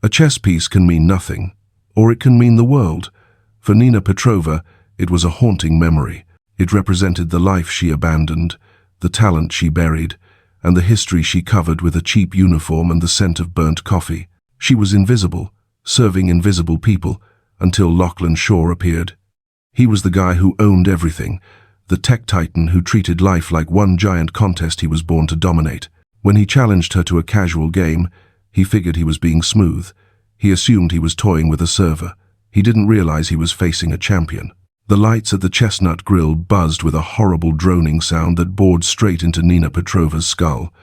A chess piece can mean nothing, or it can mean the world. For Nina Petrova, it was a haunting memory. It represented the life she abandoned, the talent she buried, and the history she covered with a cheap uniform and the scent of burnt coffee. She was invisible, serving invisible people, until Lachlan Shaw appeared. He was the guy who owned everything, the tech titan who treated life like one giant contest he was born to dominate. When he challenged her to a casual game, he figured he was being smooth. He assumed he was toying with a server. He didn't realize he was facing a champion. The lights at the Chestnut Grill buzzed with a horrible droning sound that bored straight into Nina Petrova's skull.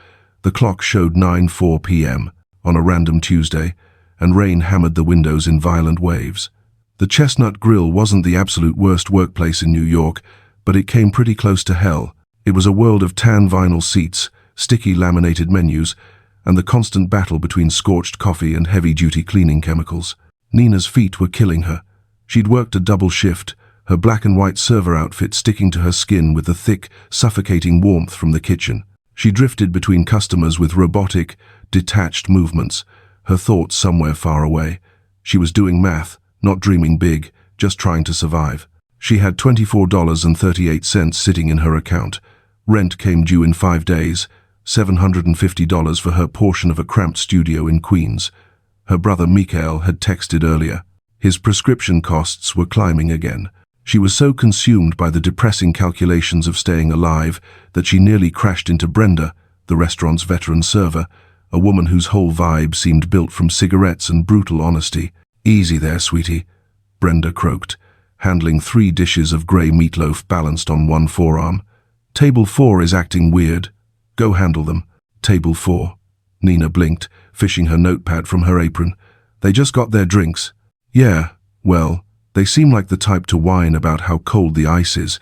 The clock showed 9:04 p.m. on a random Tuesday, and rain hammered the windows in violent waves. The Chestnut Grill wasn't the absolute worst workplace in New York, but it came pretty close to hell. It was a world of tan vinyl seats, sticky laminated menus, and the constant battle between scorched coffee and heavy-duty cleaning chemicals. Nina's feet were killing her. She'd worked a double shift, her black and white server outfit sticking to her skin with the thick, suffocating warmth from the kitchen. She drifted between customers with robotic, detached movements, her thoughts somewhere far away. She was doing math, not dreaming big, just trying to survive. She had $24.38 sitting in her account. Rent came due in 5 days, $750 for her portion of a cramped studio in Queens. Her brother Mikhail had texted earlier. His prescription costs were climbing again. She was so consumed by the depressing calculations of staying alive that she nearly crashed into Brenda, the restaurant's veteran server, a woman whose whole vibe seemed built from cigarettes and brutal honesty. "Easy there, sweetie," Brenda croaked, handling 3 dishes of grey meatloaf balanced on one forearm. "Table 4 is acting weird. Go handle them." "Table 4. Nina blinked, fishing her notepad from her apron. "They just got their drinks." "Yeah, well, they seem like the type to whine about how cold the ice is,"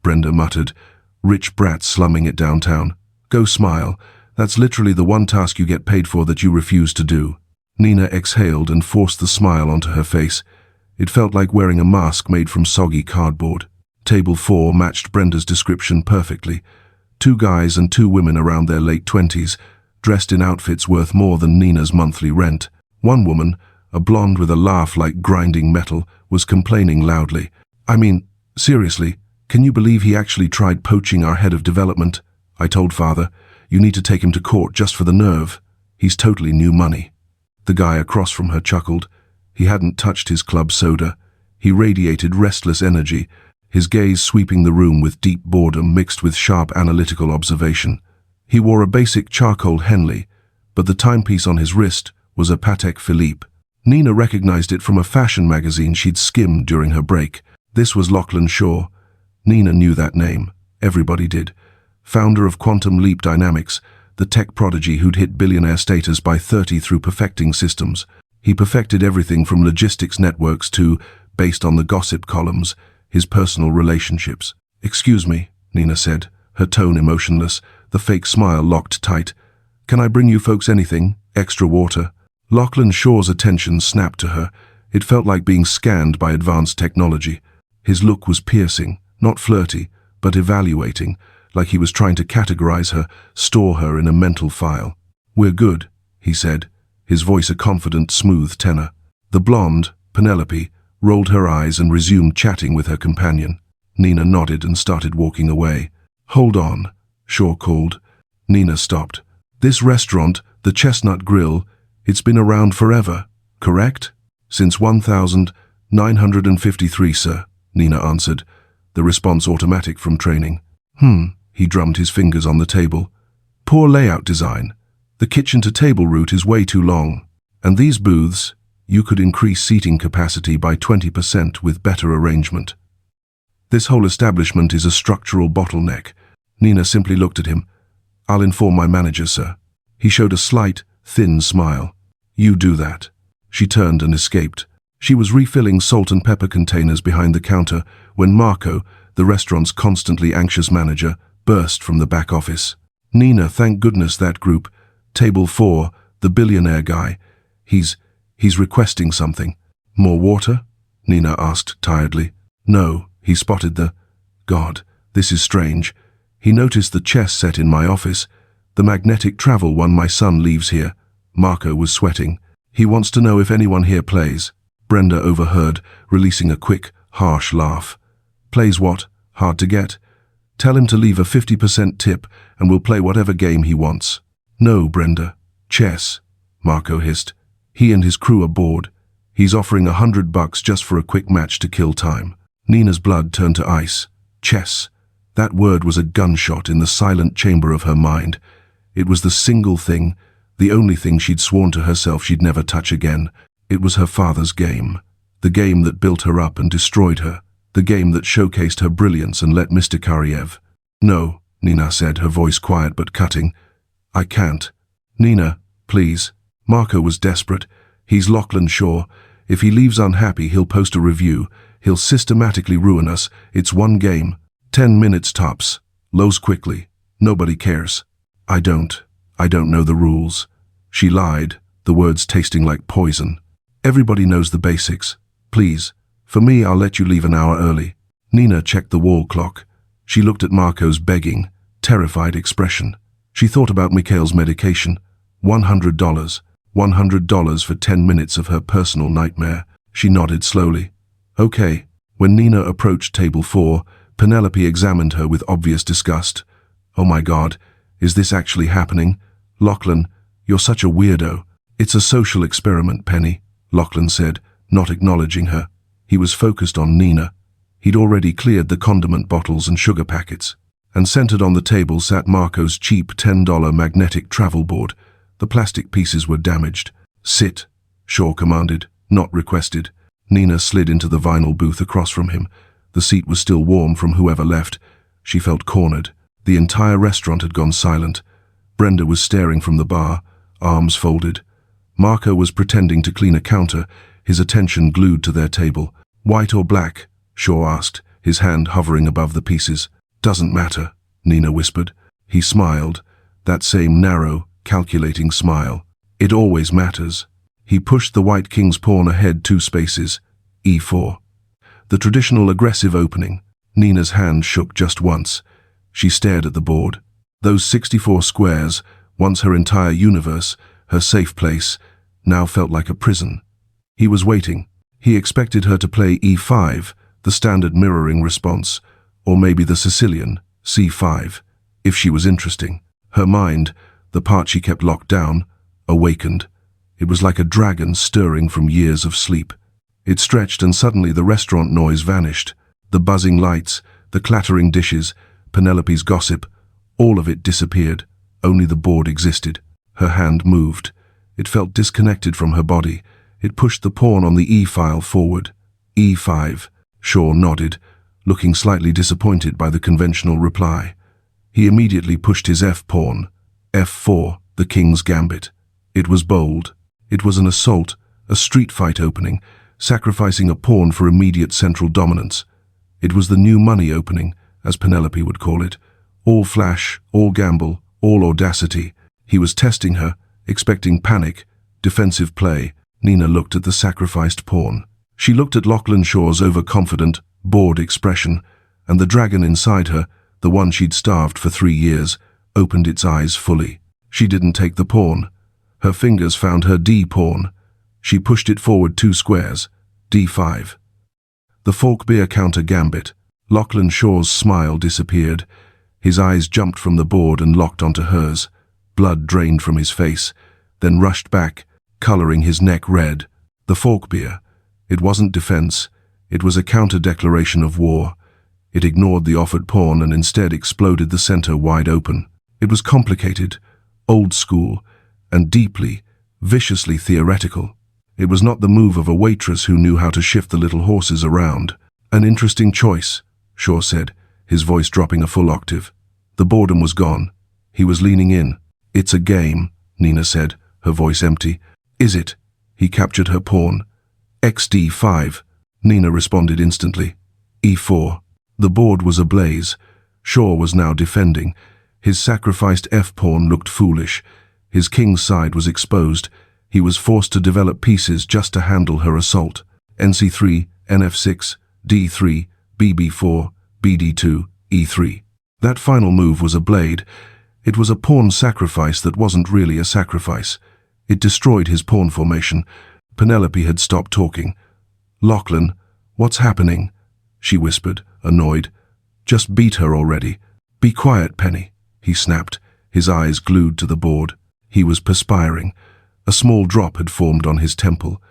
Brenda muttered. "Rich brats slumming it downtown. Go smile. That's literally the one task you get paid for that you refuse to do." Nina exhaled and forced the smile onto her face. It felt like wearing a mask made from soggy cardboard. Table 4 matched Brenda's description perfectly. 2 guys and 2 women around their late 20s, dressed in outfits worth more than Nina's monthly rent. One woman, a blonde with a laugh like grinding metal, was complaining loudly. "I mean, seriously, can you believe he actually tried poaching our head of development? I told father, you need to take him to court just for the nerve. He's totally new money." The guy across from her chuckled. He hadn't touched his club soda. He radiated restless energy, his gaze sweeping the room with deep boredom mixed with sharp analytical observation. He wore a basic charcoal Henley, but the timepiece on his wrist was a Patek Philippe. Nina recognized it from a fashion magazine she'd skimmed during her break. This was Lachlan Shaw. Nina knew that name. Everybody did. Founder of Quantum Leap Dynamics, the tech prodigy who'd hit billionaire status by 30 through perfecting systems. He perfected everything from logistics networks to, based on the gossip columns, his personal relationships. "Excuse me," Nina said, her tone emotionless, the fake smile locked tight. "Can I bring you folks anything? Extra water?" Lachlan Shaw's attention snapped to her. It felt like being scanned by advanced technology. His look was piercing, not flirty, but evaluating, like he was trying to categorize her, store her in a mental file. "We're good," he said, his voice a confident, smooth tenor. The blonde, Penelope, rolled her eyes and resumed chatting with her companion. Nina nodded and started walking away. "Hold on," Shaw called. Nina stopped. "This restaurant, the Chestnut Grill, it's been around forever, correct?" "Since 1953, sir," Nina answered, the response automatic from training. He drummed his fingers on the table. "Poor layout design. The kitchen-to-table route is way too long. And these booths, you could increase seating capacity by 20% with better arrangement. This whole establishment is a structural bottleneck." Nina simply looked at him. "I'll inform my manager, sir." He showed a slight, thin smile. "You do that." She turned and escaped. She was refilling salt and pepper containers behind the counter when Marco, the restaurant's constantly anxious manager, burst from the back office. "Nina, thank goodness that group. Table 4, the billionaire guy. He's requesting something." "More water?" Nina asked tiredly. "No," he spotted the... God, this is strange. He noticed the chess set in my office, the magnetic travel one my son leaves here. Marco was sweating. He wants to know if anyone here plays. Brenda overheard, releasing a quick, harsh laugh. Plays what? Hard to get? Tell him to leave a 50% tip and we'll play whatever game he wants. No, Brenda. Chess, Marco hissed. He and his crew are bored. He's offering $100 just for a quick match to kill time. Nina's blood turned to ice. Chess. That word was a gunshot in the silent chamber of her mind. It was the single thing, the only thing she'd sworn to herself she'd never touch again. It was her father's game. The game that built her up and destroyed her. The game that showcased her brilliance and let Mr. Karyev. No, Nina said, her voice quiet but cutting. I can't. Nina, please. Marco was desperate. He's Lachlan Shaw. If he leaves unhappy, he'll post a review. He'll systematically ruin us. It's one game. 10 minutes tops. Lows quickly. Nobody cares. I don't know the rules. She lied, the words tasting like poison. Everybody knows the basics. Please. For me, I'll let you leave an hour early. Nina checked the wall clock. She looked at Marco's begging, terrified expression. She thought about Mikhail's medication. $100. $100 for 10 minutes of her personal nightmare. She nodded slowly. Okay. When Nina approached table 4, Penelope examined her with obvious disgust. Oh my God, is this actually happening? Lachlan, you're such a weirdo. It's a social experiment, Penny, Lachlan said, not acknowledging her. He was focused on Nina. He'd already cleared the condiment bottles and sugar packets. And centered on the table sat Marco's cheap $10 magnetic travel board. The plastic pieces were damaged. Sit, Shaw commanded, not requested. Nina slid into the vinyl booth across from him. The seat was still warm from whoever left. She felt cornered. The entire restaurant had gone silent. Brenda was staring from the bar, arms folded. Marco was pretending to clean a counter, his attention glued to their table. White or black? Shaw asked, his hand hovering above the pieces. Doesn't matter, Nina whispered. He smiled, that same narrow, calculating smile. It always matters. He pushed the white king's pawn ahead 2 spaces. E4. The traditional aggressive opening. Nina's hand shook just once. She stared at the board. Those 64 squares, once her entire universe, her safe place, now felt like a prison. He was waiting. He expected her to play E5, the standard mirroring response, or maybe the Sicilian, C5, if she was interesting. Her mind, the part she kept locked down, awakened. It was like a dragon stirring from years of sleep. It stretched and suddenly the restaurant noise vanished. The buzzing lights, the clattering dishes, Penelope's gossip, all of it disappeared. Only the board existed. Her hand moved. It felt disconnected from her body. It pushed the pawn on the E-file forward. E5. Shaw nodded, looking slightly disappointed by the conventional reply. He immediately pushed his F-pawn. F4, the king's gambit. It was bold. It was an assault, a street fight opening, sacrificing a pawn for immediate central dominance. It was the new money opening, as Penelope would call it. All flash, all gamble, all audacity. He was testing her, expecting panic, defensive play. Nina looked at the sacrificed pawn. She looked at Lachlan Shaw's overconfident, bored expression, and the dragon inside her, the one she'd starved for 3 years, opened its eyes fully. She didn't take the pawn. Her fingers found her D-pawn. She pushed it forward 2 squares. D5. The folk beer counter gambit. Lachlan Shaw's smile disappeared. His eyes jumped from the board and locked onto hers. Blood drained from his face, then rushed back, coloring his neck red. The folk beer. It wasn't defense. It was a counter-declaration of war. It ignored the offered pawn and instead exploded the center wide open. It was complicated, old school, and deeply, viciously theoretical. It was not the move of a waitress who knew how to shift the little horses around. An interesting choice, Shaw said, his voice dropping a full octave. The boredom was gone. He was leaning in. It's a game, Nina said, her voice empty. Is it? He captured her pawn. XD5. Nina responded instantly. E4. The board was ablaze. Shaw was now defending. His sacrificed F-pawn looked foolish. His king's side was exposed. He was forced to develop pieces just to handle her assault. NC3, NF6, D3, BB4, BD2, E3. That final move was a blade. It was a pawn sacrifice that wasn't really a sacrifice. It destroyed his pawn formation. Penelope had stopped talking. "Lachlan, what's happening?" she whispered, annoyed. "Just beat her already." "Be quiet, Penny," he snapped, his eyes glued to the board. He was perspiring. A small drop had formed on his temple.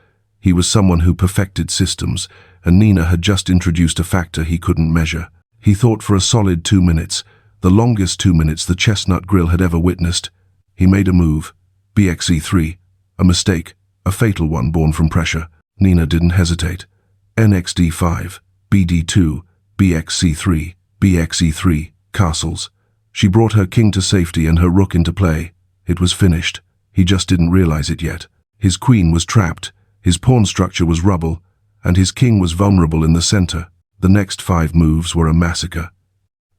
He was someone who perfected systems, and Nina had just introduced a factor he couldn't measure. He thought for a solid 2 minutes, the longest 2 minutes the Chestnut Grill had ever witnessed. He made a move. BXE3. A mistake. A fatal one born from pressure. Nina didn't hesitate. NXD5. BD2. BXC3. BXE3. Castles. She brought her king to safety and her rook into play. It was finished. He just didn't realize it yet. His queen was trapped, his pawn structure was rubble, and his king was vulnerable in the center. The next 5 moves were a massacre.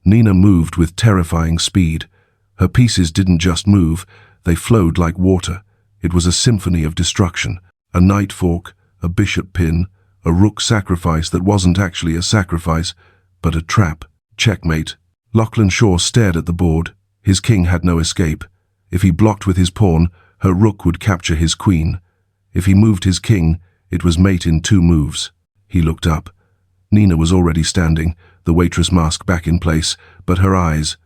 Nina moved with terrifying speed. Her pieces didn't just move, they flowed like water. It was a symphony of destruction. A knight fork, a bishop pin, a rook sacrifice that wasn't actually a sacrifice, but a trap. Checkmate. Lachlan Shaw stared at the board. His king had no escape. If he blocked with his pawn, her rook would capture his queen. If he moved his king, it was mate in 2 moves. He looked up. Nina was already standing, the waitress mask back in place, but her eyes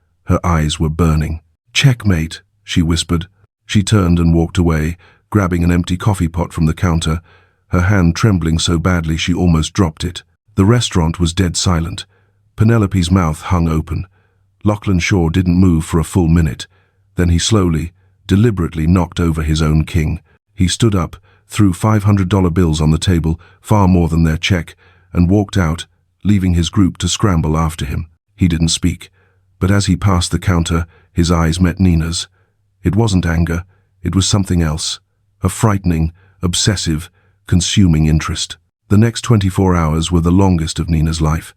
were burning. "Checkmate," she whispered. She turned and walked away, grabbing an empty coffee pot from the counter, her hand trembling so badly she almost dropped it. The restaurant was dead silent. Penelope's mouth hung open. Lachlan Shaw didn't move for a full minute. Then he slowly, deliberately knocked over his own king. He stood up, threw $500 bills on the table, far more than their check, and walked out, leaving his group to scramble after him. He didn't speak, but as he passed the counter, his eyes met Nina's. It wasn't anger, it was something else. A frightening, obsessive, consuming interest. The next 24 hours were the longest of Nina's life.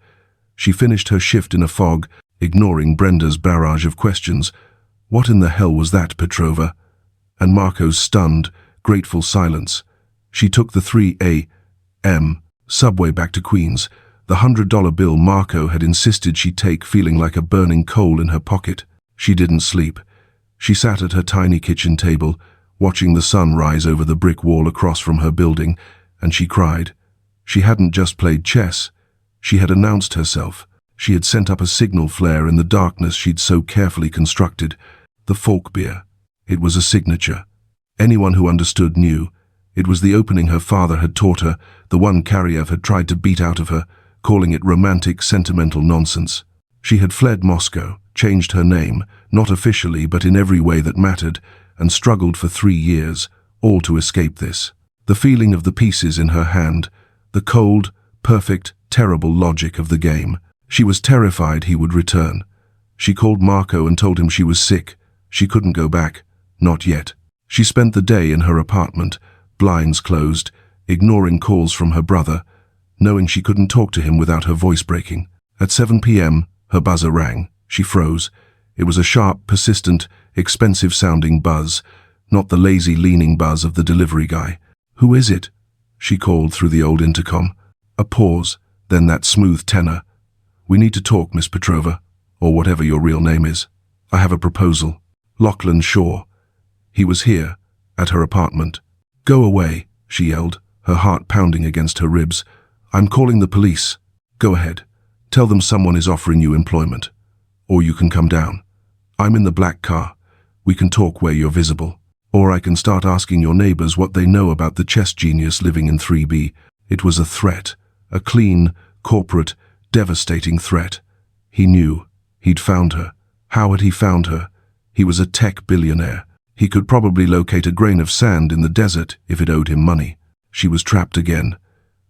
She finished her shift in a fog, ignoring Brenda's barrage of questions. What in the hell was that, Petrova? And Marco's stunned, grateful silence. She took the 3 a.m. subway back to Queens, the $100 bill Marco had insisted she take feeling like a burning coal in her pocket. She didn't sleep. She sat at her tiny kitchen table, watching the sun rise over the brick wall across from her building, and she cried. She hadn't just played chess. She had announced herself. She had sent up a signal flare in the darkness she'd so carefully constructed. The folk beer. It was a signature. Anyone who understood knew. It was the opening her father had taught her, the one Karyev had tried to beat out of her, calling it romantic, sentimental nonsense. She had fled Moscow, changed her name, not officially but in every way that mattered, and struggled for 3 years, all to escape this. The feeling of the pieces in her hand, the cold, perfect, terrible logic of the game. She was terrified he would return. She called Marco and told him she was sick. She couldn't go back. Not yet. She spent the day in her apartment, blinds closed, ignoring calls from her brother, knowing she couldn't talk to him without her voice breaking. At 7 p.m., her buzzer rang. She froze. It was a sharp, persistent, expensive-sounding buzz, not the lazy, leaning buzz of the delivery guy. "Who is it?" she called through the old intercom. A pause, then that smooth tenor. "We need to talk, Miss Petrova, or whatever your real name is. I have a proposal." Lachlan Shaw. He was here, at her apartment. "Go away," she yelled, her heart pounding against her ribs. "I'm calling the police." "Go ahead. Tell them someone is offering you employment. Or you can come down. I'm in the black car. We can talk where you're visible. Or I can start asking your neighbors what they know about the chess genius living in 3B. It was a threat. A clean, corporate, devastating threat. He knew. He'd found her. How had he found her? He was a tech billionaire. He could probably locate a grain of sand in the desert if it owed him money. She was trapped again.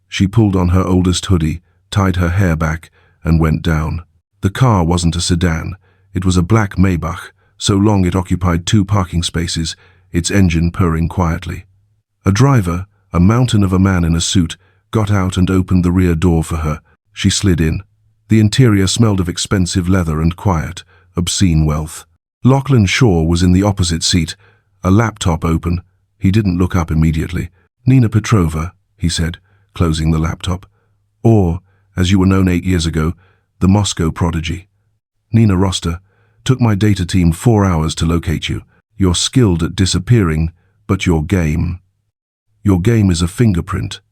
She pulled on her oldest hoodie, tied her hair back, and went down. The car wasn't a sedan. It was a black Maybach, so long it occupied 2 parking spaces, its engine purring quietly. A driver, a mountain of a man in a suit, got out and opened the rear door for her. She slid in. The interior smelled of expensive leather and quiet, obscene wealth. Lachlan Shaw was in the opposite seat, a laptop open. He didn't look up immediately. "Nina Petrova," he said, closing the laptop. "Or, as you were known 8 years ago, the Moscow prodigy. Nina Roster. Took my data team 4 hours to locate you. You're skilled at disappearing, But your game is a fingerprint.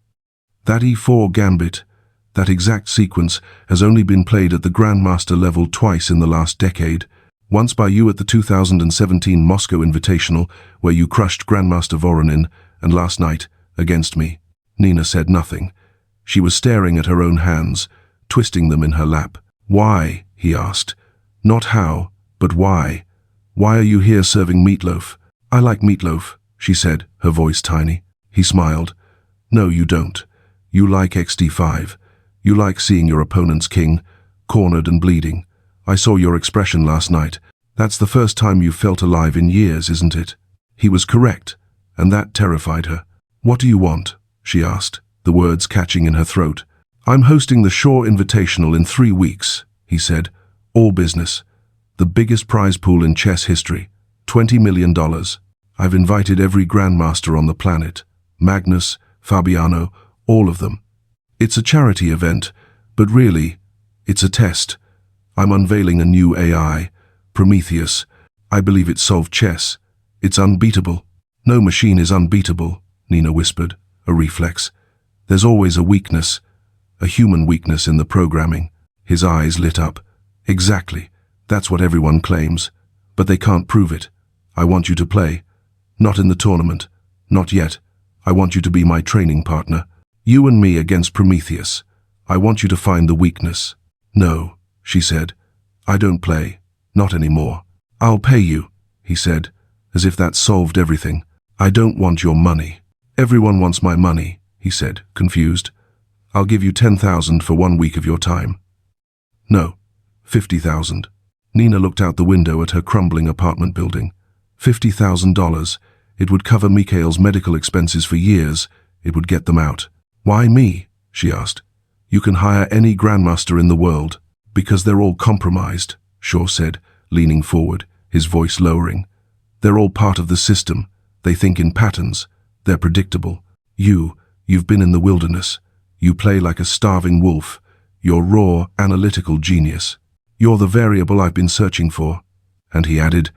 That E4 gambit, that exact sequence, has only been played at the Grandmaster level twice in the last decade. Once by you at the 2017 Moscow Invitational, where you crushed Grandmaster Voronin, and last night, against me. Nina said nothing. She was staring at her own hands, twisting them in her lap. Why? He asked. Not how, but why. Why are you here serving meatloaf? I like meatloaf, she said, her voice tiny. He smiled. No, you don't. You like XD5. You like seeing your opponent's king, cornered and bleeding. I saw your expression last night. That's the first time you've felt alive in years, isn't it? He was correct, and that terrified her. What do you want? She asked, the words catching in her throat. I'm hosting the Shaw Invitational in 3 weeks, he said. All business. The biggest prize pool in chess history. $20 million. I've invited every grandmaster on the planet. Magnus, Fabiano, all of them. It's a charity event, but really, it's a test. I'm unveiling a new AI, Prometheus. I believe it solved chess. It's unbeatable. No machine is unbeatable, Nina whispered, a reflex. There's always a weakness, a human weakness in the programming. His eyes lit up. Exactly. That's what everyone claims. But they can't prove it. I want you to play. Not in the tournament. Not yet. I want you to be my training partner. You and me against Prometheus. I want you to find the weakness. No, she said. I don't play. Not anymore. I'll pay you, he said, as if that solved everything. I don't want your money. Everyone wants my money, he said, confused. I'll give you 10,000 for 1 week of your time. No, 50,000. Nina looked out the window at her crumbling apartment building. $50,000. It would cover Mikhail's medical expenses for years. It would get them out. Why me? She asked. You can hire any grandmaster in the world. Because they're all compromised, Shaw said, leaning forward, his voice lowering. They're all part of the system. They think in patterns. They're predictable. You've been in the wilderness. You play like a starving wolf. You're raw, analytical genius. You're the variable I've been searching for. And he added,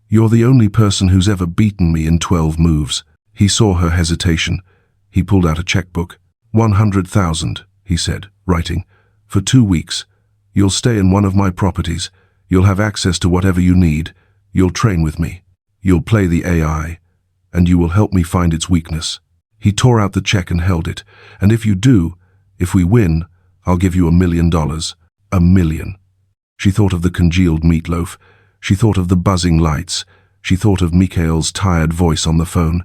you're the only person who's ever beaten me in 12 moves. He saw her hesitation. He pulled out a checkbook. 100,000, he said, writing. For 2 weeks. You'll stay in one of my properties. You'll have access to whatever you need. You'll train with me. You'll play the AI. And you will help me find its weakness. He tore out the check and held it. And if you do, if we win, I'll give you $1 million. $1 million. She thought of the congealed meatloaf. She thought of the buzzing lights. She thought of Mikhail's tired voice on the phone.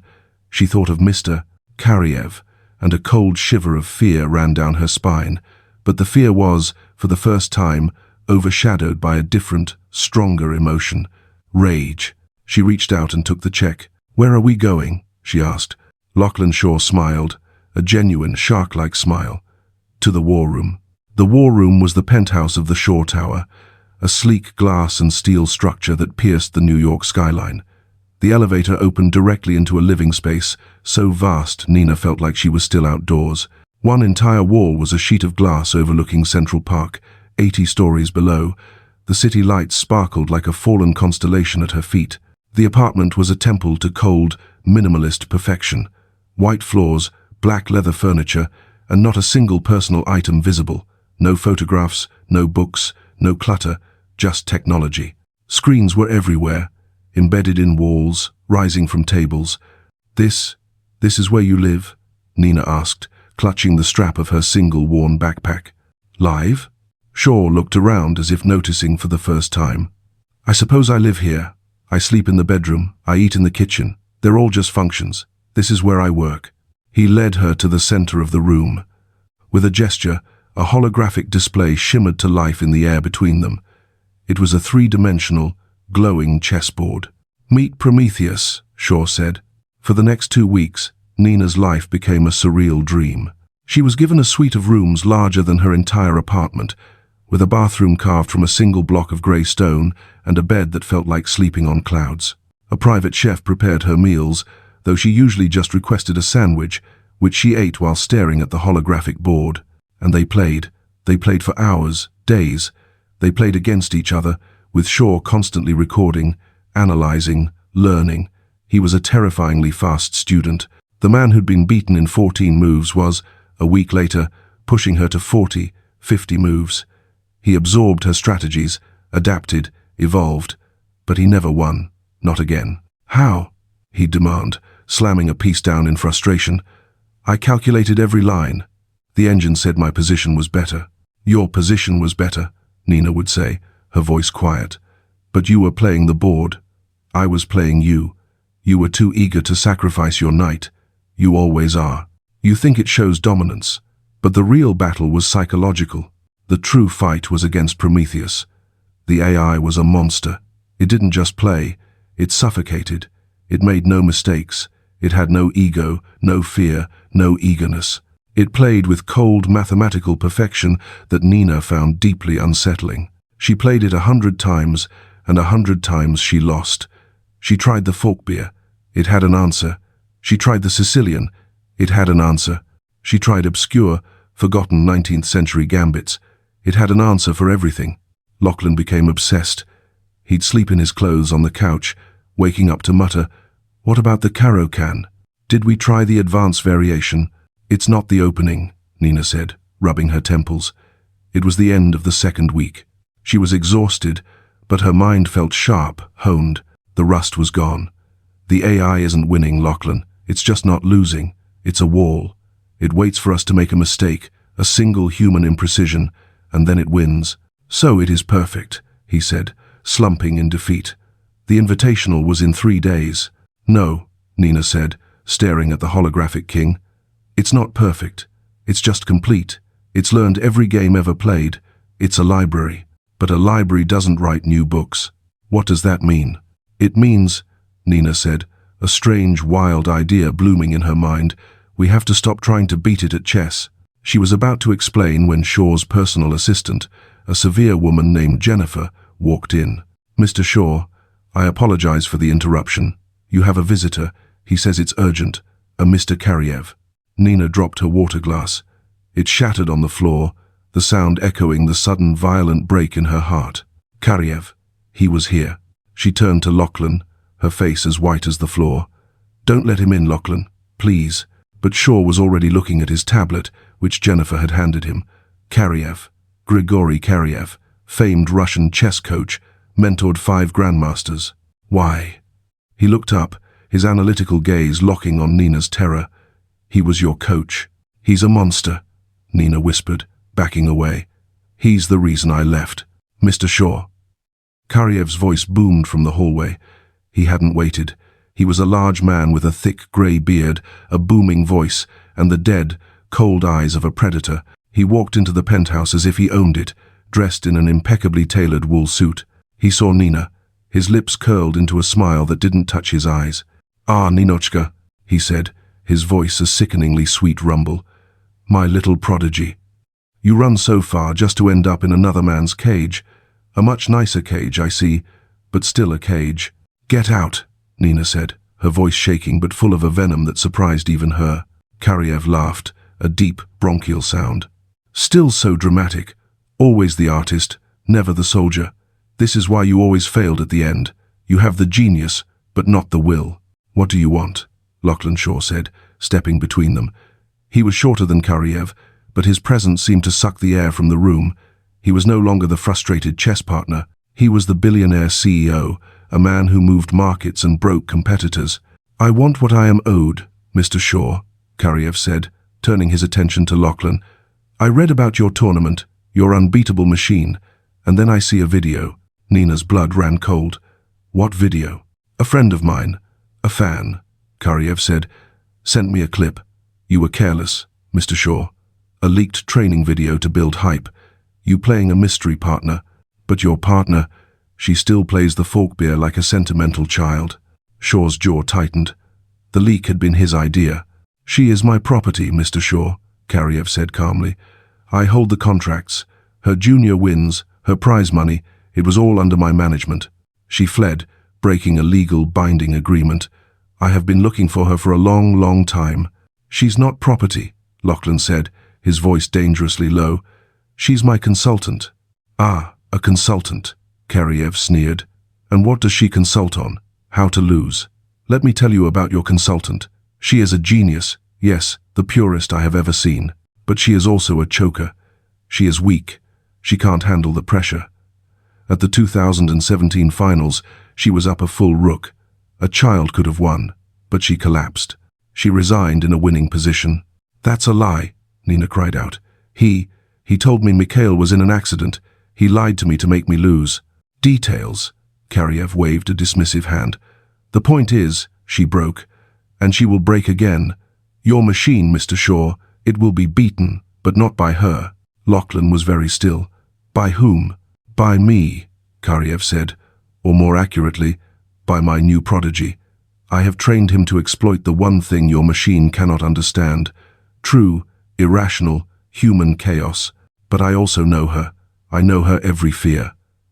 She thought of Mr. Karyev, and a cold shiver of fear ran down her spine. But the fear was, for the first time, overshadowed by a different, stronger emotion. Rage. She reached out and took the check. Where are we going? She asked. Lachlan Shaw smiled, a genuine, shark-like smile. To the war room. The war room was the penthouse of the Shaw Tower, a sleek glass and steel structure that pierced the New York skyline. The elevator opened directly into a living space, so vast Nina felt like she was still outdoors. One entire wall was a sheet of glass overlooking Central Park, 80 stories below. The city lights sparkled like a fallen constellation at her feet. The apartment was a temple to cold, minimalist perfection. White floors, black leather furniture, and not a single personal item visible. No photographs, no books, no clutter, just technology. Screens were everywhere, embedded in walls, rising from tables. This is where you live? Nina asked, clutching the strap of her single-worn backpack. Live? Shaw looked around as if noticing for the first time. I suppose I live here. I sleep in the bedroom. I eat in the kitchen. They're all just functions. This is where I work. He led her to the center of the room. With a gesture, a holographic display shimmered to life in the air between them. It was a three-dimensional, glowing chessboard. Meet Prometheus, Shaw said. For the next 2 weeks, Nina's life became a surreal dream. She was given a suite of rooms larger than her entire apartment, with a bathroom carved from a single block of grey stone and a bed that felt like sleeping on clouds. A private chef prepared her meals, though she usually just requested a sandwich, which she ate while staring at the holographic board. And they played. They played for hours, days. They played against each other, with Shaw constantly recording, analyzing, learning. He was a terrifyingly fast student. The man who'd been beaten in 14 moves was, a week later, pushing her to 40, 50 moves. He absorbed her strategies, adapted, evolved, but he never won. Not again. How? He'd demand, slamming a piece down in frustration. I calculated every line. The engine said my position was better. Your position was better, Nina would say, her voice quiet. But you were playing the board. I was playing you. You were too eager to sacrifice your knight. You always are. You think it shows dominance, but the real battle was psychological. The true fight was against Prometheus. The AI was a monster. It didn't just play, it suffocated. It made no mistakes. It had no ego, no fear, no eagerness. It played with cold mathematical perfection that Nina found deeply unsettling. She played it 100 times, and 100 times she lost. She tried the folk beer. It had an answer. She tried the Sicilian. It had an answer. She tried obscure, forgotten 19th century gambits. It had an answer for everything. Lachlan became obsessed. He'd sleep in his clothes on the couch, waking up to mutter, "What about the Caro can? Did we try the advanced variation?" "It's not the opening," Nina said, rubbing her temples. It was the end of the second week. She was exhausted, but her mind felt sharp, honed. The rust was gone. The AI isn't winning, Lachlan. It's just not losing. It's a wall. It waits for us to make a mistake, a single human imprecision, and then it wins. "So it is perfect," he said, slumping in defeat. "The Invitational was in 3 days." "No," Nina said, staring at the holographic king. "It's not perfect. It's just complete. It's learned every game ever played. It's a library. But a library doesn't write new books." "What does that mean?" "It means," Nina said, a strange, wild idea blooming in her mind, "we have to stop trying to beat it at chess." She was about to explain when Shaw's personal assistant, a severe woman named Jennifer, walked in. "Mr. Shaw, I apologize for the interruption. You have a visitor. He says it's urgent. A Mr. Karyev." Nina dropped her water glass. It shattered on the floor, the sound echoing the sudden violent break in her heart. "Karyev. He was here." She turned to Lachlan, her face as white as the floor. "Don't let him in, Lachlan, please." But Shaw was already looking at his tablet, which Jennifer had handed him. Karyev, Grigory Karyev, famed Russian chess coach, mentored 5 grandmasters. "Why?" He looked up, his analytical gaze locking on Nina's terror. "He was your coach." "He's a monster," Nina whispered, backing away. "He's the reason I left." "Mr. Shaw." Karyev's voice boomed from the hallway. He hadn't waited. He was a large man with a thick grey beard, a booming voice, and the dead, cold eyes of a predator. He walked into the penthouse as if he owned it, dressed in an impeccably tailored wool suit. He saw Nina. His lips curled into a smile that didn't touch his eyes. "Ah, Ninochka," he said, his voice a sickeningly sweet rumble. "My little prodigy. You run so far just to end up in another man's cage. A much nicer cage, I see, but still a cage." "Get out," Nina said, her voice shaking but full of a venom that surprised even her. Karyev laughed, a deep, bronchial sound. "Still so dramatic. Always the artist, never the soldier. This is why you always failed at the end. You have the genius, but not the will." "What do you want?" Lachlan Shaw said, stepping between them. He was shorter than Karyev, but his presence seemed to suck the air from the room. He was no longer the frustrated chess partner. He was the billionaire CEO, a man who moved markets and broke competitors. "I want what I am owed, Mr. Shaw," Karyev said, turning his attention to Lachlan. "I read about your tournament, your unbeatable machine, and then I see a video." Nina's blood ran cold. "What video?" "A friend of mine, a fan," Karyev said, "sent me a clip. You were careless, Mr. Shaw. A leaked training video to build hype. You playing a mystery partner, but your partner, she still plays the folk beer like a sentimental child." Shaw's jaw tightened. The leak had been his idea. "She is my property, Mr. Shaw," Karyev said calmly. "I hold the contracts. Her junior wins, her prize money, it was all under my management. She fled, breaking a legal binding agreement. I have been looking for her for a long, long time." "She's not property," Lachlan said, his voice dangerously low. "She's my consultant." "Ah, a consultant," Karyev sneered. "And what does she consult on? How to lose?" Let me tell you about your consultant. She is a genius, yes, the purest I have ever seen. But she is also a choker. She is weak. She can't handle the pressure. At the 2017 finals, she was up a full rook. A child could have won, but she collapsed. She resigned in a winning position. That's a lie, Nina cried out. He told me Mikhail was in an accident. He lied to me to make me lose. Details. Karyev waved a dismissive hand. The point is, she broke, and she will break again. Your machine, Mr. Shaw, it will be beaten, but not by her. Lachlan was very still. By whom? By me, Karyev said, or more accurately, by my new prodigy. I have trained him to exploit the one thing your machine cannot understand. True, irrational, human chaos. But I also know her. I know her every fear.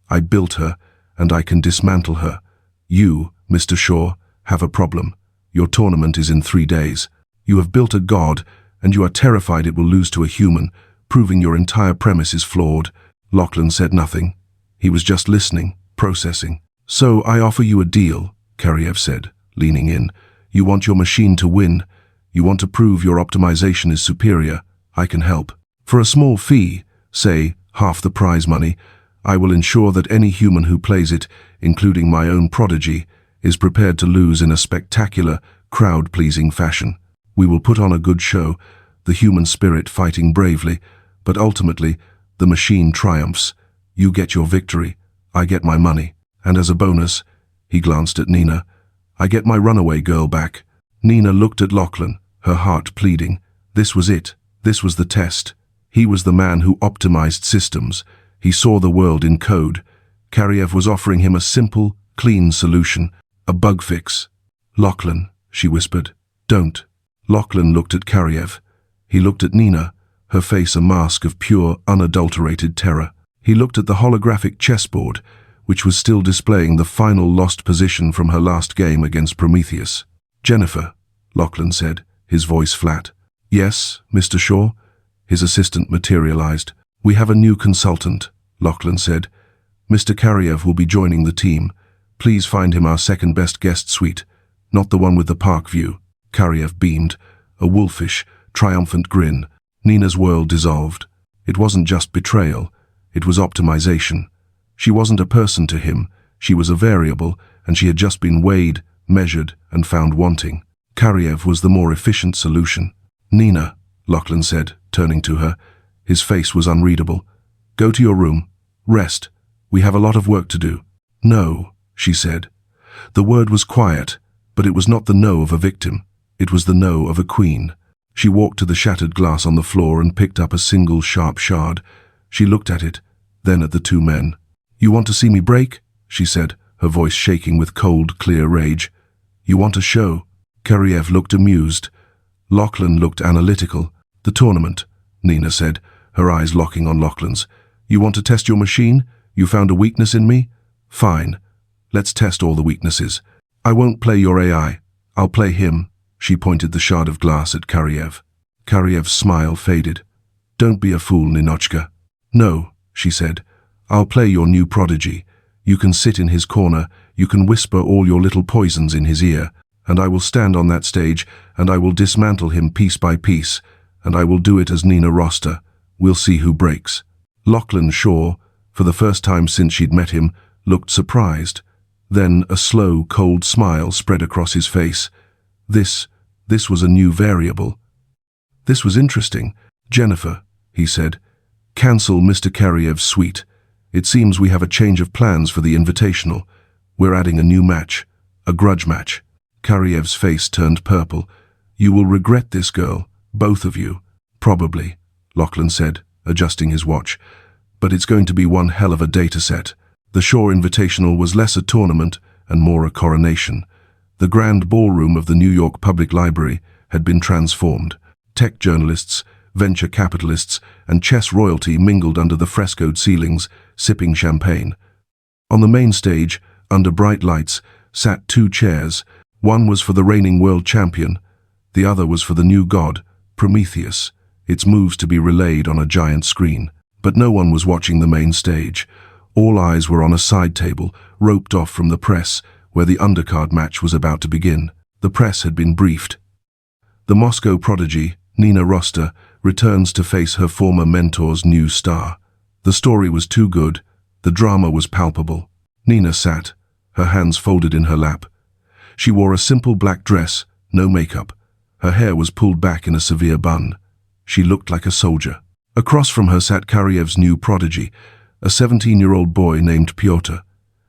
I built her, and I can dismantle her. You, Mr. Shaw, have a problem. Your tournament is in 3 days. You have built a god, and you are terrified it will lose to a human, proving your entire premise is flawed. Lachlan said nothing. He was just listening, processing. So I offer you a deal, Karyev said, leaning in. You want your machine to win. You want to prove your optimization is superior. I can help. For a small fee, say half the prize money, I will ensure that any human who plays it, including my own prodigy, is prepared to lose in a spectacular, crowd-pleasing fashion. We will put on a good show, the human spirit fighting bravely, but ultimately, the machine triumphs. You get your victory, I get my money, and as a bonus, he glanced at Nina, I get my runaway girl back. Nina looked at Lachlan, her heart pleading. This was it. This was the test. He was the man who optimized systems. He saw the world in code. Karyev was offering him a simple, clean solution, a bug fix. Lachlan, she whispered, don't. Lachlan looked at Karyev. He looked at Nina, her face a mask of pure, unadulterated terror. He looked at the holographic chessboard, which was still displaying the final lost position from her last game against Prometheus. Jennifer, Lachlan said, his voice flat. Yes, Mr. Shaw? His assistant materialized. We have a new consultant, Lachlan said. Mr. Karyev will be joining the team. Please find him our second-best guest suite, not the one with the park view. Karyev beamed, a wolfish, triumphant grin. Nina's world dissolved. It wasn't just betrayal, it was optimization. She wasn't a person to him, she was a variable, and she had just been weighed, measured, and found wanting. Karyev was the more efficient solution. Nina, Lachlan said, turning to her. His face was unreadable. Go to your room. Rest. We have a lot of work to do. No, she said. The word was quiet, but it was not the no of a victim. It was the no of a queen. She walked to the shattered glass on the floor and picked up a single sharp shard. She looked at it, then at the two men. You want to see me break? She said, her voice shaking with cold, clear rage. You want a show? Karyev looked amused. Lachlan looked analytical. The tournament, Nina said, her eyes locking on Lachlan's. You want to test your machine? You found a weakness in me? Fine. Let's test all the weaknesses. I won't play your AI. I'll play him. She pointed the shard of glass at Karyev. Karyev's smile faded. Don't be a fool, Ninochka. No, she said. I'll play your new prodigy. You can sit in his corner, you can whisper all your little poisons in his ear, and I will stand on that stage, and I will dismantle him piece by piece, and I will do it as Nina Roster. We'll see who breaks. Lachlan Shaw, for the first time since she'd met him, looked surprised. Then a slow, cold smile spread across his face. This was a new variable. This was interesting. Jennifer, he said, cancel Mr. Karyev's suite. It seems we have a change of plans for the invitational. We're adding a new match, a grudge match. Karyev's face turned purple. You will regret this, girl, both of you. Probably, Lachlan said, adjusting his watch. But it's going to be one hell of a data set. The Shaw Invitational was less a tournament and more a coronation. The grand ballroom of the New York Public Library had been transformed. Tech journalists, venture capitalists, and chess royalty mingled under the frescoed ceilings, sipping champagne. On the main stage, under bright lights, sat two chairs. One was for the reigning world champion. The other was for the new god, Prometheus, its moves to be relayed on a giant screen. But no one was watching the main stage. All eyes were on a side table, roped off from the press, where the undercard match was about to begin. The press had been briefed. The Moscow prodigy, Nina Rosta, returns to face her former mentor's new star. The story was too good. The drama was palpable. Nina sat, her hands folded in her lap. She wore a simple black dress, no makeup. Her hair was pulled back in a severe bun. She looked like a soldier. Across from her sat Karyev's new prodigy, a 17-year-old boy named Pyotr.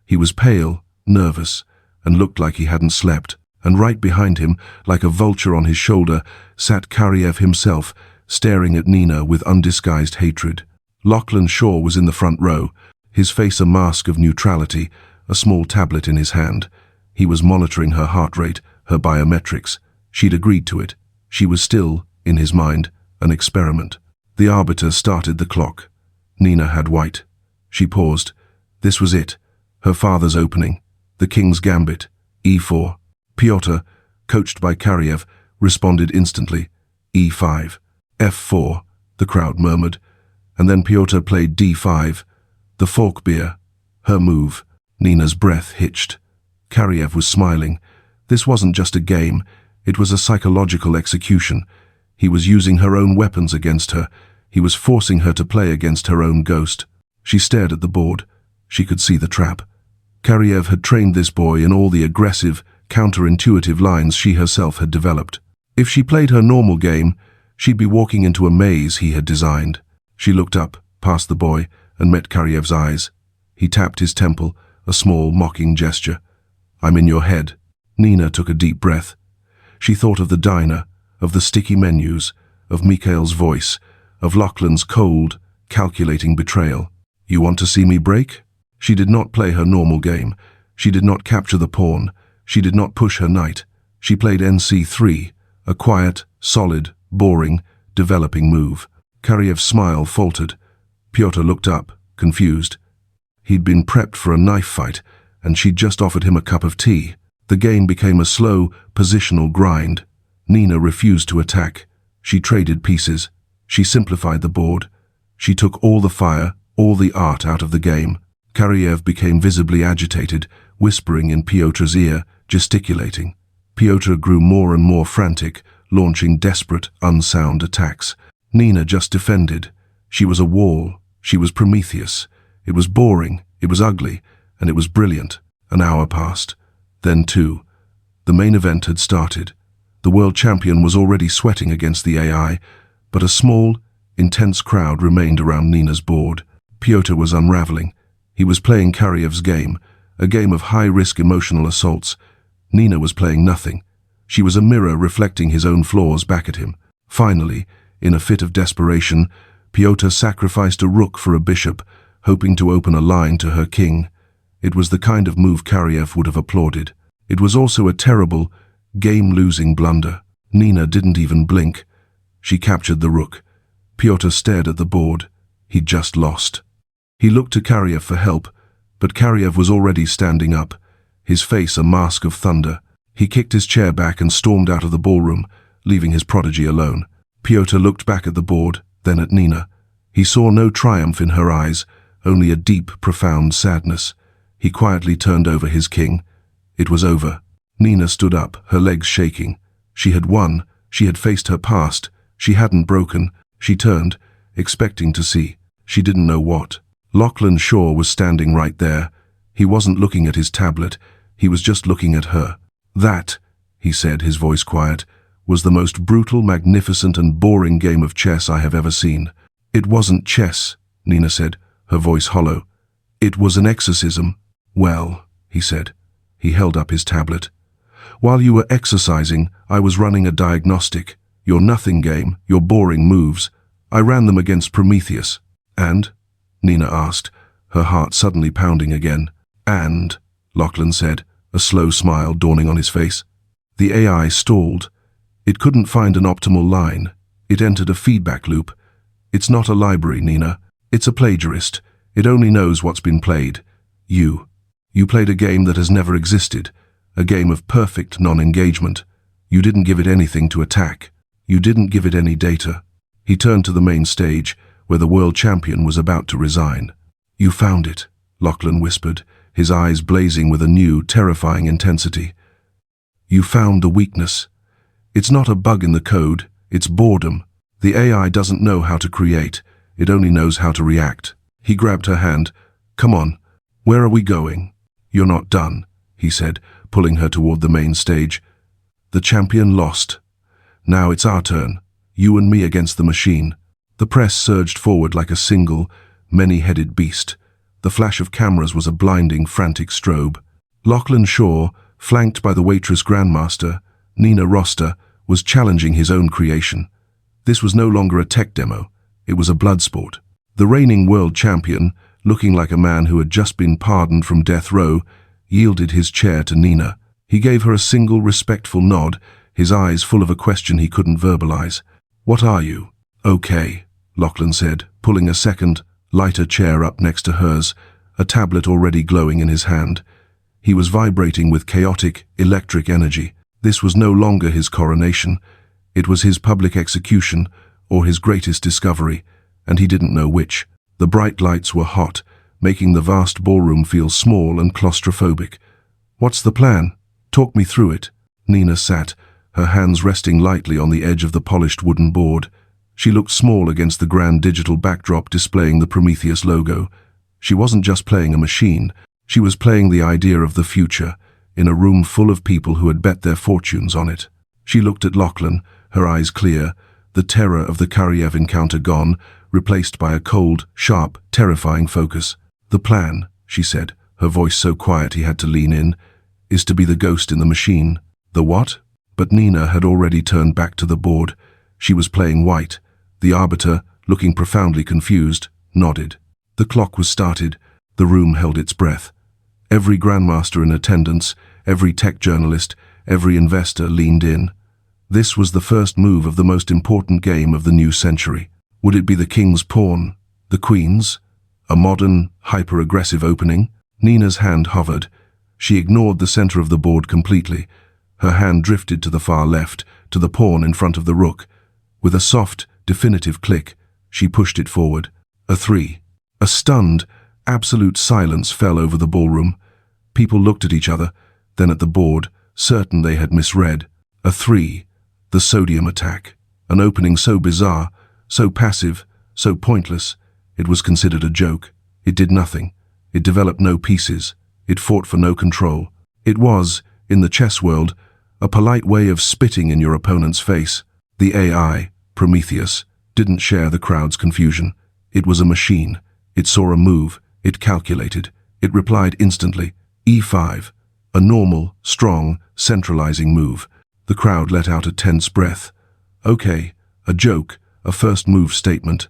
He was pale, nervous, and looked like he hadn't slept. And right behind him, like a vulture on his shoulder, sat Karyev himself, staring at Nina with undisguised hatred. Lachlan Shaw was in the front row, his face a mask of neutrality, a small tablet in his hand. He was monitoring her heart rate, her biometrics. She'd agreed to it. She was still, in his mind, an experiment. The arbiter started the clock. Nina had white. She paused. This was it. Her father's opening. The king's gambit. E4. Pyotr, coached by Karyev, responded instantly. E5. F4, the crowd murmured. And then Pyotr played D5. The fork beer. Her move. Nina's breath hitched. Karyev was smiling. This wasn't just a game. It was a psychological execution. He was using her own weapons against her. He was forcing her to play against her own ghost. She stared at the board. She could see the trap. Karyev had trained this boy in all the aggressive, counterintuitive lines she herself had developed. If she played her normal game, she'd be walking into a maze he had designed. She looked up, past the boy, and met Karyev's eyes. He tapped his temple, a small, mocking gesture. I'm in your head. Nina took a deep breath. She thought of the diner, of the sticky menus, of Mikhail's voice, of Lachlan's cold, calculating betrayal. You want to see me break? She did not play her normal game. She did not capture the pawn. She did not push her knight. She played NC3, a quiet, solid, boring, developing move. Karyev's smile faltered. Pyotr looked up, confused. He'd been prepped for a knife fight, and she'd just offered him a cup of tea. The game became a slow, positional grind. Nina refused to attack. She traded pieces. She simplified the board. She took all the fire, all the art out of the game. Karyev became visibly agitated, whispering in Pyotr's ear, gesticulating. Pyotr grew more and more frantic, launching desperate, unsound attacks. Nina just defended. She was a wall. She was Prometheus. It was boring, it was ugly, and it was brilliant. An hour passed. Then two. The main event had started. The world champion was already sweating against the AI, but a small, intense crowd remained around Nina's board. Pyotr was unraveling. He was playing Karyev's game, a game of high-risk emotional assaults. Nina was playing nothing. She was a mirror reflecting his own flaws back at him. Finally, in a fit of desperation, Pyotr sacrificed a rook for a bishop, hoping to open a line to her king. It was the kind of move Karyev would have applauded. It was also a terrible, game-losing blunder. Nina didn't even blink. She captured the rook. Pyotr stared at the board. He'd just lost. He looked to Karyev for help, but Karyev was already standing up, his face a mask of thunder. He kicked his chair back and stormed out of the ballroom, leaving his prodigy alone. Pyotr looked back at the board, then at Nina. He saw no triumph in her eyes, only a deep, profound sadness. He quietly turned over his king. It was over. Nina stood up, her legs shaking. She had won. She had faced her past. She hadn't broken. She turned, expecting to see. She didn't know what. Lachlan Shaw was standing right there. He wasn't looking at his tablet. He was just looking at her. That, he said, his voice quiet, was the most brutal, magnificent and boring game of chess I have ever seen. It wasn't chess, Nina said, her voice hollow. It was an exorcism. Well, he said. He held up his tablet. While you were exercising, I was running a diagnostic. Your nothing game, your boring moves. I ran them against Prometheus. And? Nina asked, her heart suddenly pounding again. And, Lachlan said, a slow smile dawning on his face. The AI stalled. It couldn't find an optimal line. It entered a feedback loop. It's not a library, Nina. It's a plagiarist. It only knows what's been played. You. You played a game that has never existed. A game of perfect non-engagement. You didn't give it anything to attack. You didn't give it any data. He turned to the main stage, where the world champion was about to resign. You found it, Lachlan whispered, his eyes blazing with a new, terrifying intensity. "You found the weakness. It's not a bug in the code, it's boredom. The AI doesn't know how to create, it only knows how to react." He grabbed her hand. "Come on, where are we going?" "You're not done," he said, pulling her toward the main stage. "The champion lost. Now it's our turn, you and me against the machine." The press surged forward like a single, many-headed beast. The flash of cameras was a blinding, frantic strobe. Lachlan Shaw, flanked by the Waitress Grandmaster, Nina Roster, was challenging his own creation. This was no longer a tech demo, it was a blood sport. The reigning world champion, looking like a man who had just been pardoned from death row, yielded his chair to Nina. He gave her a single respectful nod, his eyes full of a question he couldn't verbalize. "What are you?" "Okay," Lachlan said, pulling a second, lighter chair up next to hers, a tablet already glowing in his hand. He was vibrating with chaotic, electric energy. This was no longer his coronation. It was his public execution, or his greatest discovery, and he didn't know which. The bright lights were hot, making the vast ballroom feel small and claustrophobic. "What's the plan? Talk me through it." Nina sat, her hands resting lightly on the edge of the polished wooden board. She looked small against the grand digital backdrop displaying the Prometheus logo. She wasn't just playing a machine, she was playing the idea of the future, in a room full of people who had bet their fortunes on it. She looked at Lachlan, her eyes clear, the terror of the Karyev encounter gone, replaced by a cold, sharp, terrifying focus. "The plan," she said, her voice so quiet he had to lean in, "is to be the ghost in the machine." "The what?" But Nina had already turned back to the board. She was playing white. The arbiter, looking profoundly confused, nodded. The clock was started. The room held its breath. Every grandmaster in attendance, every tech journalist, every investor leaned in. This was the first move of the most important game of the new century. Would it be the king's pawn? The queen's? A modern, hyper-aggressive opening? Nina's hand hovered. She ignored the center of the board completely. Her hand drifted to the far left, to the pawn in front of the rook. With a soft, definitive click, she pushed it forward. A 3. A stunned, absolute silence fell over the ballroom. People looked at each other, then at the board, certain they had misread. A 3. The sodium attack. An opening so bizarre, so passive, so pointless, it was considered a joke. It did nothing. It developed no pieces. It fought for no control. It was, in the chess world, a polite way of spitting in your opponent's face. The AI, Prometheus, didn't share the crowd's confusion. It was a machine. It saw a move. It calculated. It replied instantly. E5. A normal, strong, centralizing move. The crowd let out a tense breath. Okay, a joke, a first move statement.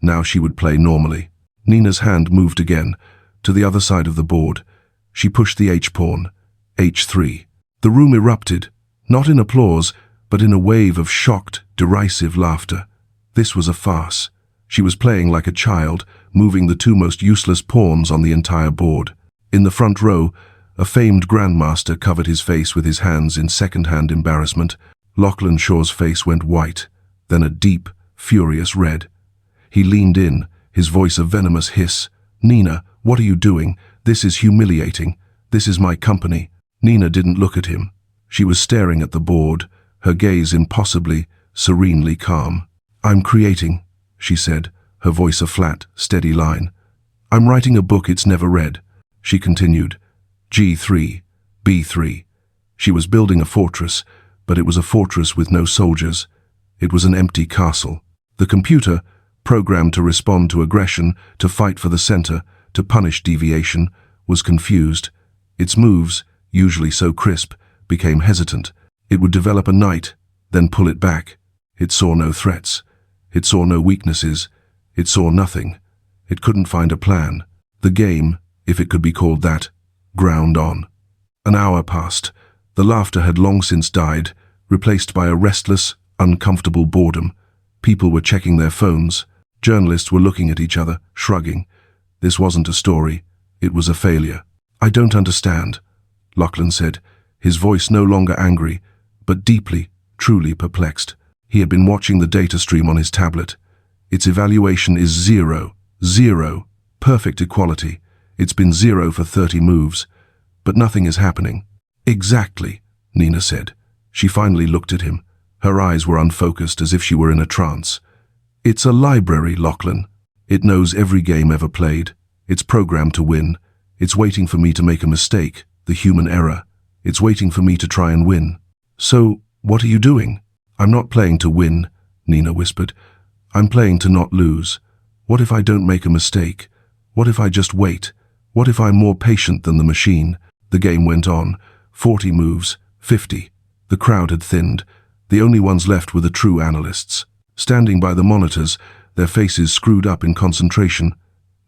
Now she would play normally. Nina's hand moved again, to the other side of the board. She pushed the H-pawn. H3. The room erupted, not in applause, but in a wave of shocked, derisive laughter. This was a farce. She was playing like a child, moving the two most useless pawns on the entire board. In the front row, a famed grandmaster covered his face with his hands in second-hand embarrassment. Lachlan Shaw's face went white, then a deep, furious red. He leaned in, his voice a venomous hiss. "Nina, what are you doing? This is humiliating. This is my company." Nina didn't look at him. She was staring at the board, her gaze impossibly, serenely calm. "I'm creating," she said, her voice a flat, steady line. "I'm writing a book it's never read," she continued. G3, B3. She was building a fortress, but it was a fortress with no soldiers. It was an empty castle. The computer, programmed to respond to aggression, to fight for the center, to punish deviation, was confused. Its moves, usually so crisp, became hesitant. It would develop a knight, then pull it back. It saw no threats. It saw no weaknesses. It saw nothing. It couldn't find a plan. The game, if it could be called that, ground on. An hour passed. The laughter had long since died, replaced by a restless, uncomfortable boredom. People were checking their phones. Journalists were looking at each other, shrugging. This wasn't a story. It was a failure. "I don't understand," Lachlan said, his voice no longer angry, but deeply, truly perplexed. He had been watching the data stream on his tablet. Its evaluation is 0, 0, perfect equality. It's been 0 for 30 moves, but nothing is happening. Exactly, Nina said. She finally looked at him. Her eyes were unfocused, as if she were in a trance. It's a library, Lachlan. It knows every game ever played. It's programmed to win. It's waiting for me to make a mistake, the human error. It's waiting for me to try and win. So, what are you doing? I'm not playing to win, Nina whispered. I'm playing to not lose. What if I don't make a mistake? What if I just wait? What if I'm more patient than the machine? The game went on. 40 moves, 50. The crowd had thinned. The only ones left were the true analysts. Standing by the monitors, their faces screwed up in concentration.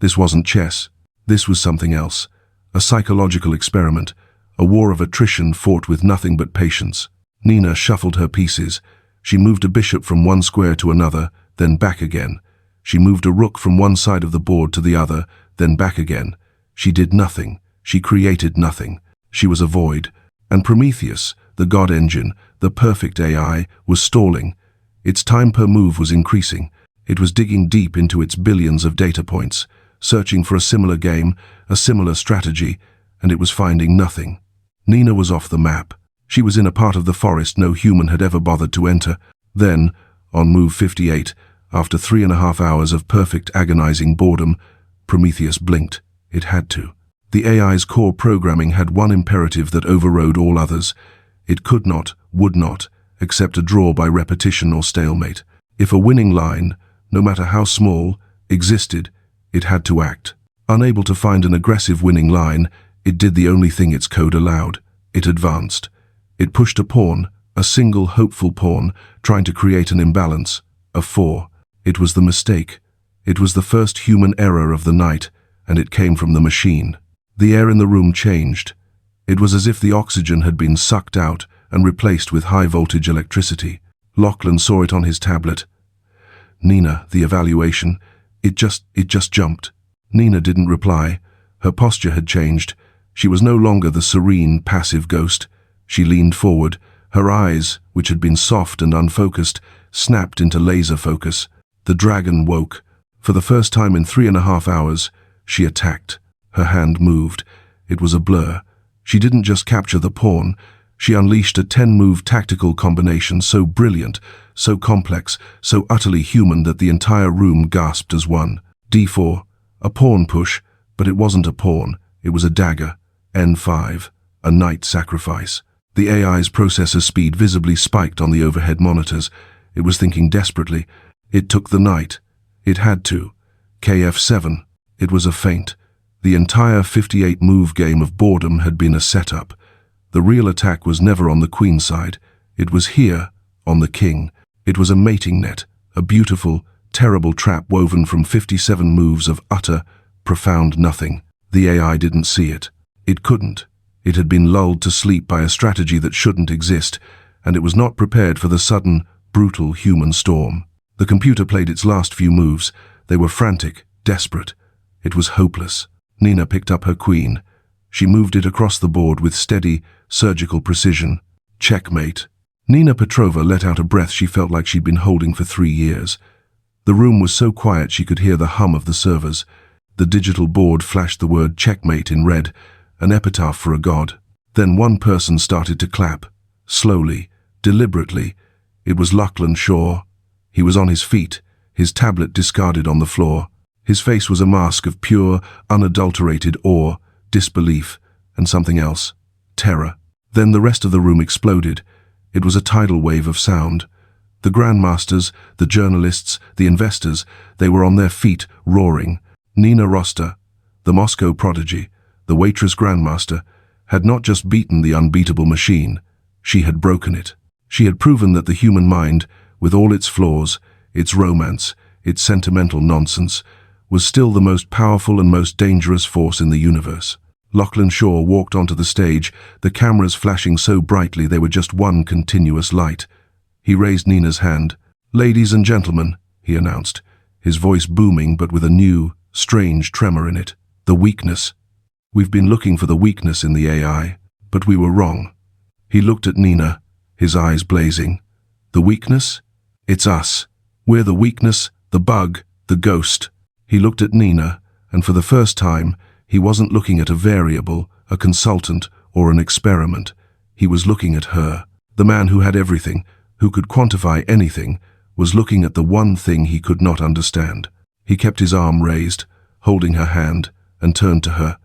This wasn't chess. This was something else. A psychological experiment. A war of attrition fought with nothing but patience. Nina shuffled her pieces. She moved a bishop from one square to another, then back again. She moved a rook from one side of the board to the other, then back again. She did nothing. She created nothing. She was a void. And Prometheus, the god engine, the perfect AI, was stalling. Its time per move was increasing. It was digging deep into its billions of data points, searching for a similar game, a similar strategy, and it was finding nothing. Nina was off the map. She was in a part of the forest no human had ever bothered to enter. Then, on move 58, after 3.5 hours of perfect agonizing boredom, Prometheus blinked. It had to. The AI's core programming had one imperative that overrode all others. It could not, would not, accept a draw by repetition or stalemate. If a winning line, no matter how small, existed, it had to act. Unable to find an aggressive winning line, it did the only thing its code allowed. It advanced. It pushed a pawn, a single hopeful pawn, trying to create an imbalance, a 4. It was the mistake. It was the first human error of the night, and it came from the machine. The air in the room changed. It was as if the oxygen had been sucked out and replaced with high-voltage electricity. Lachlan saw it on his tablet. Nina, the evaluation, it just jumped. Nina didn't reply. Her posture had changed. She was no longer the serene, passive ghost. She leaned forward. Her eyes, which had been soft and unfocused, snapped into laser focus. The dragon woke. For the first time in 3.5 hours, she attacked. Her hand moved. It was a blur. She didn't just capture the pawn. She unleashed a 10-move tactical combination so brilliant, so complex, so utterly human that the entire room gasped as one. D4. A pawn push, but it wasn't a pawn. It was a dagger. N5. A knight sacrifice. The AI's processor speed visibly spiked on the overhead monitors. It was thinking desperately. It took the knight. It had to. KF7. It was a feint. The entire 58-move game of boredom had been a setup. The real attack was never on the queen side. It was here, on the king. It was a mating net, a beautiful, terrible trap woven from 57 moves of utter, profound nothing. The AI didn't see it. It couldn't. It had been lulled to sleep by a strategy that shouldn't exist, and it was not prepared for the sudden, brutal human storm. The computer played its last few moves. They were frantic, desperate. It was hopeless. Nina picked up her queen. She moved it across the board with steady, surgical precision. Checkmate. Nina Petrova let out a breath she felt like she'd been holding for 3 years. The room was so quiet she could hear the hum of the servers. The digital board flashed the word checkmate in red, an epitaph for a god. Then one person started to clap. Slowly, deliberately. It was Lachlan Shaw. He was on his feet, his tablet discarded on the floor. His face was a mask of pure, unadulterated awe, disbelief, and something else. Terror. Then the rest of the room exploded. It was a tidal wave of sound. The grandmasters, the journalists, the investors, they were on their feet, roaring. Nina Rosta, the Moscow prodigy, the Waitress grandmaster, had not just beaten the unbeatable machine, she had broken it. She had proven that the human mind, with all its flaws, its romance, its sentimental nonsense, was still the most powerful and most dangerous force in the universe. Lachlan Shaw walked onto the stage, the cameras flashing so brightly they were just one continuous light. He raised Nina's hand. "Ladies and gentlemen," he announced, his voice booming but with a new, strange tremor in it. "The weakness. We've been looking for the weakness in the AI, but we were wrong." He looked at Nina, his eyes blazing. "The weakness? It's us. We're the weakness, the bug, the ghost." He looked at Nina, and for the first time, He wasn't looking at a variable, a consultant, or an experiment. He was looking at her. The man who had everything, who could quantify anything, was looking at the one thing he could not understand. He kept his arm raised, holding her hand, and turned to her,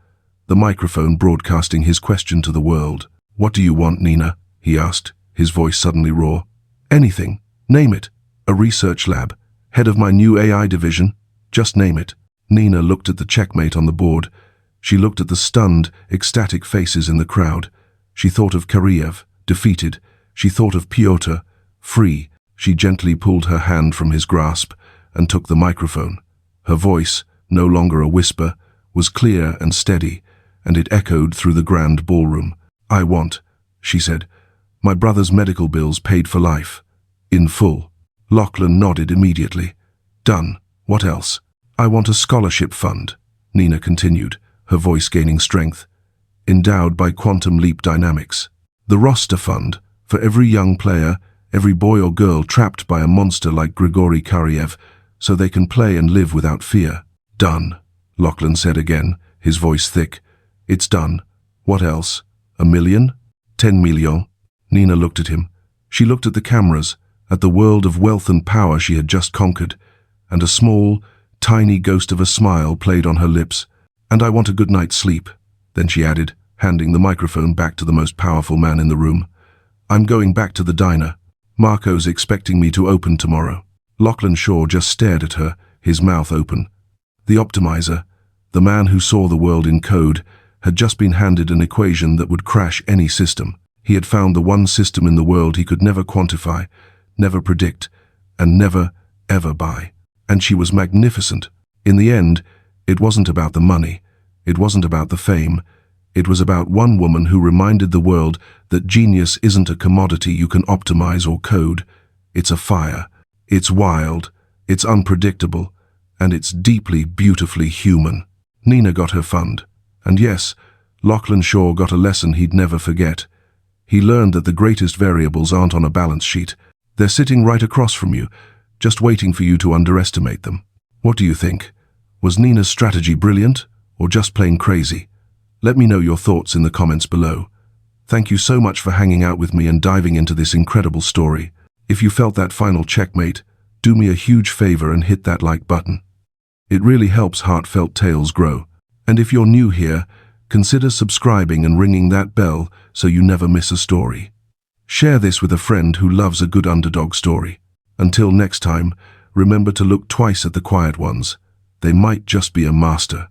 the microphone broadcasting his question to the world. "What do you want, Nina?" he asked, his voice suddenly raw. "Anything. Name it. A research lab. Head of my new AI division. Just name it." Nina looked at the checkmate on the board. She looked at the stunned, ecstatic faces in the crowd. She thought of Kariev, defeated. She thought of Pyotr, free. She gently pulled her hand from his grasp and took the microphone. Her voice, no longer a whisper, was clear and steady, and it echoed through the grand ballroom. "I want," she said, "my brother's medical bills paid for life. In full." Lachlan nodded immediately. "Done. What else?" "I want a scholarship fund," Nina continued, her voice gaining strength, "endowed by quantum leap dynamics. The roster fund, for every young player, every boy or girl trapped by a monster like Grigory Kariev, so they can play and live without fear." "Done," Lachlan said again, his voice thick. "It's done. What else? 1 million? 10 million? Nina looked at him. She looked at the cameras, at the world of wealth and power she had just conquered, and a small, tiny ghost of a smile played on her lips. "And I want a good night's sleep," then she added, handing the microphone back to the most powerful man in the room. "I'm going back to the diner. Marco's expecting me to open tomorrow." Lachlan Shaw just stared at her, his mouth open. The optimizer, the man who saw the world in code, had just been handed an equation that would crash any system. He had found the one system in the world he could never quantify, never predict, and never, ever buy. And she was magnificent. In the end, it wasn't about the money. It wasn't about the fame. It was about one woman who reminded the world that genius isn't a commodity you can optimize or code. It's a fire. It's wild. It's unpredictable. And it's deeply, beautifully human. Nina got her fund. And yes, Lachlan Shaw got a lesson he'd never forget. He learned that the greatest variables aren't on a balance sheet. They're sitting right across from you, just waiting for you to underestimate them. What do you think? Was Nina's strategy brilliant, or just plain crazy? Let me know your thoughts in the comments below. Thank you so much for hanging out with me and diving into this incredible story. If you felt that final checkmate, do me a huge favor and hit that like button. It really helps Heartfelt Tales grow. And if you're new here, consider subscribing and ringing that bell so you never miss a story. Share this with a friend who loves a good underdog story. Until next time, remember to look twice at the quiet ones. They might just be a master.